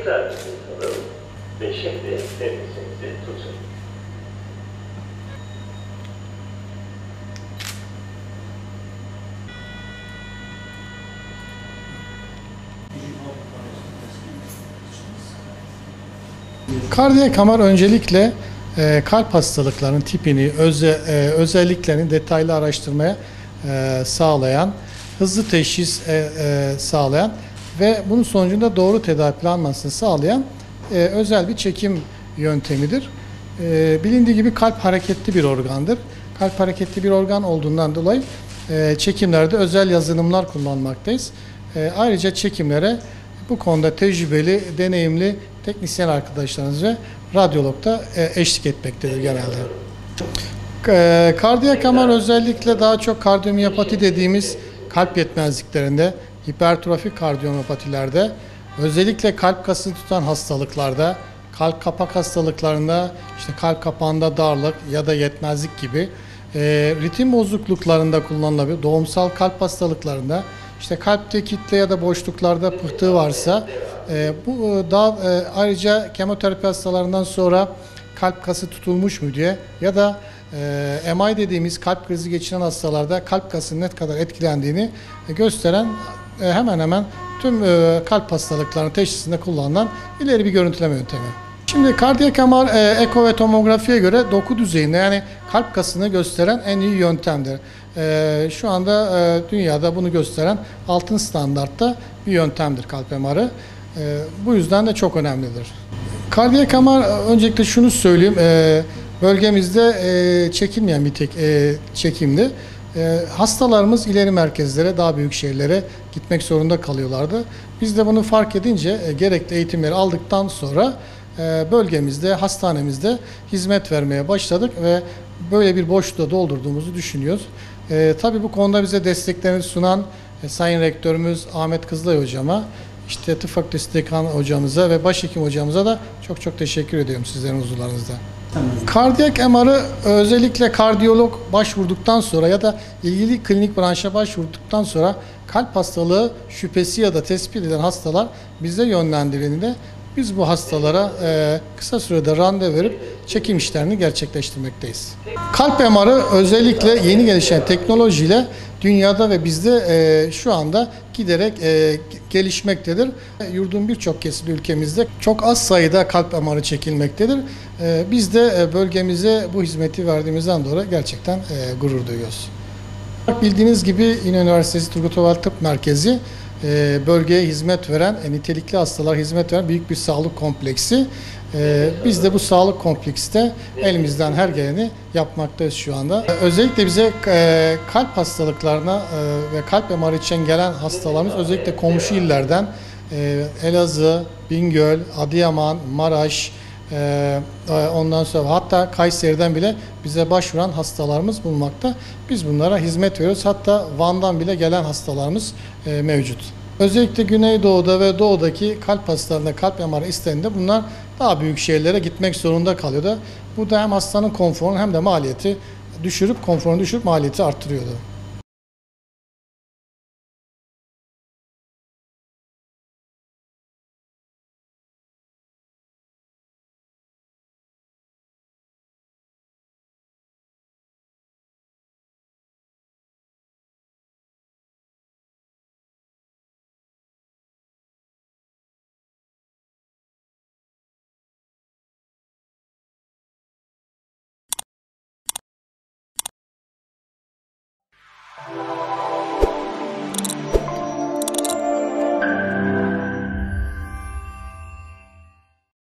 Tekrar nefes alalım ve şimdi nefesinizi tutun. Kardiyak MR öncelikle kalp hastalıklarının tipini, özelliklerini detaylı araştırmaya sağlayan, hızlı teşhis sağlayan ve bunun sonucunda doğru tedavi planlamasını sağlayan özel bir çekim yöntemidir. Bilindiği gibi kalp hareketli bir organdır. Kalp hareketli bir organ olduğundan dolayı çekimlerde özel yazılımlar kullanmaktayız. Ayrıca çekimlere bu konuda tecrübeli, deneyimli teknisyen arkadaşlarımız ve radyolog da eşlik etmektedir genelde. Kardiyak MR özellikle daha çok kardiyomiyopati dediğimiz kalp yetmezliklerinde, hipertrofik kardiyomyopatilerde, özellikle kalp kası tutan hastalıklarda, kalp kapak hastalıklarında, işte kalp kapağında darlık ya da yetmezlik gibi ritim bozukluklarında kullanılabilir, doğumsal kalp hastalıklarında, işte kalpte kitle ya da boşluklarda pıhtı varsa, bu daha ayrıca kemoterapi hastalarından sonra kalp kası tutulmuş mu diye ya da MI dediğimiz kalp krizi geçiren hastalarda kalp kasının ne kadar etkilendiğini gösteren hemen hemen tüm kalp hastalıklarının teşhisinde kullanılan ileri bir görüntüleme yöntemi. Şimdi kardiyak MR eko ve tomografiye göre doku düzeyinde, yani kalp kasını gösteren en iyi yöntemdir. Şu anda dünyada bunu gösteren altın standartta bir yöntemdir kalp MR'ı. Bu yüzden de çok önemlidir. Kardiyak MR, öncelikle şunu söyleyeyim, bölgemizde çekilmeyen bir tek çekimdi. Hastalarımız ileri merkezlere, daha büyük şehirlere gitmek zorunda kalıyorlardı. Biz de bunu fark edince gerekli eğitimleri aldıktan sonra bölgemizde, hastanemizde hizmet vermeye başladık ve böyle bir boşluğu doldurduğumuzu düşünüyoruz. Tabii bu konuda bize desteklerini sunan Sayın Rektörümüz Ahmet Kızılay Hocama, işte Tıp Fakültesi Dekanı Hocamıza ve Başhekim Hocamıza da çok teşekkür ediyorum sizlerin huzurlarınızda. Kardiyak MR'ı özellikle kardiyolog başvurduktan sonra ya da ilgili klinik branşa başvurduktan sonra kalp hastalığı şüphesi ya da tespit edilen hastalar bize yönlendirildiğinde biz bu hastalara kısa sürede randevu verip çekim işlerini gerçekleştirmekteyiz. Kalp MR'ı özellikle yeni gelişen teknolojiyle dünyada ve bizde şu anda giderek gelişmektedir. Yurdun birçok kesimi ülkemizde çok az sayıda kalp MR'ı çekilmektedir. Biz de bölgemize bu hizmeti verdiğimizden dolayı gerçekten gurur duyuyoruz. Bildiğiniz gibi İnönü Üniversitesi Turgut Özal Tıp Merkezi bölgeye hizmet veren, nitelikli hastalara hizmet veren büyük bir sağlık kompleksi. Biz de bu sağlık kompleksite elimizden her geleni yapmaktayız şu anda. Özellikle bize kalp hastalıklarına ve kalp MR için gelen hastalarımız özellikle komşu illerden Elazığ, Bingöl, Adıyaman, Maraş, ondan sonra hatta Kayseri'den bile bize başvuran hastalarımız bulunmakta. Biz bunlara hizmet veriyoruz. Hatta Van'dan bile gelen hastalarımız mevcut. Özellikle Güneydoğu'da ve Doğu'daki kalp hastalarında kalp MR istendiğinde bunlar daha büyük şehirlere gitmek zorunda kalıyordu. Bu da hem hastanın konforunu hem de maliyeti düşürüp maliyeti arttırıyordu.